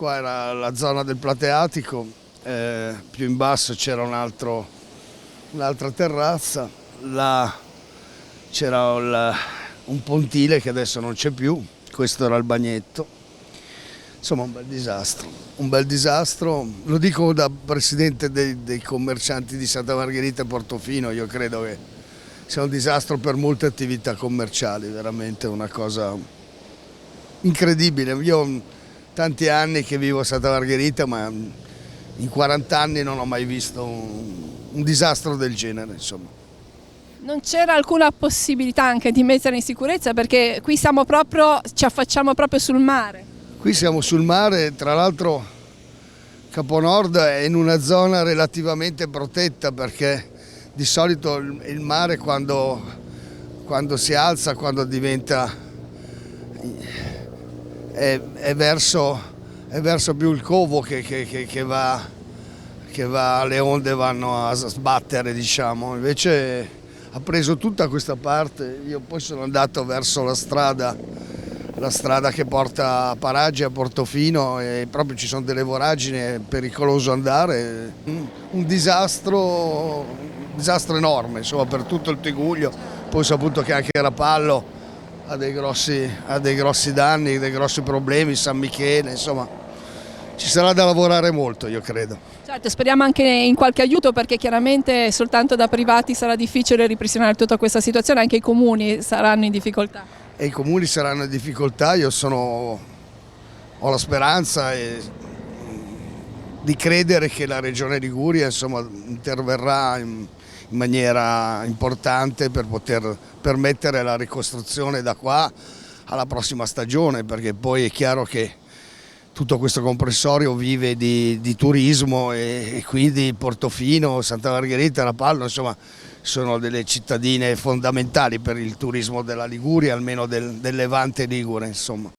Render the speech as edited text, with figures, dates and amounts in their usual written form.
Qua era la zona del Plateatico, più in basso c'era un'altra terrazza, là c'era un pontile che adesso non c'è più, questo era il bagnetto. Insomma un bel disastro, lo dico da presidente dei commercianti di Santa Margherita e Portofino, io credo che sia un disastro per molte attività commerciali, veramente una cosa incredibile. Io ho tanti anni che vivo a Santa Margherita, ma in 40 anni non ho mai visto un disastro del genere, insomma. Non c'era alcuna possibilità anche di mettere in sicurezza, perché qui ci affacciamo proprio sul mare. Qui siamo sul mare, tra l'altro Caponord è in una zona relativamente protetta, perché di solito il mare quando si alza, quando diventa è verso più il covo che va, le onde vanno a sbattere, diciamo. Invece ha preso tutta questa parte. Io poi sono andato verso la strada che porta a Paraggi, a Portofino, e proprio ci sono delle voragini, è pericoloso andare. Un disastro enorme, insomma, per tutto il Tigullio. Poi ho saputo che anche Rapallo ha dei grossi danni, dei grossi problemi, San Michele, insomma ci sarà da lavorare molto, io credo. Certo, speriamo anche in qualche aiuto, perché chiaramente soltanto da privati sarà difficile ripristinare tutta questa situazione, anche i comuni saranno in difficoltà. E i comuni saranno in difficoltà, ho la speranza di credere che la Regione Liguria, insomma, interverrà in maniera importante per poter permettere la ricostruzione da qua alla prossima stagione, perché poi è chiaro che tutto questo comprensorio vive di turismo e quindi Portofino, Santa Margherita, Rapallo, insomma, sono delle cittadine fondamentali per il turismo della Liguria, almeno del Levante ligure, insomma.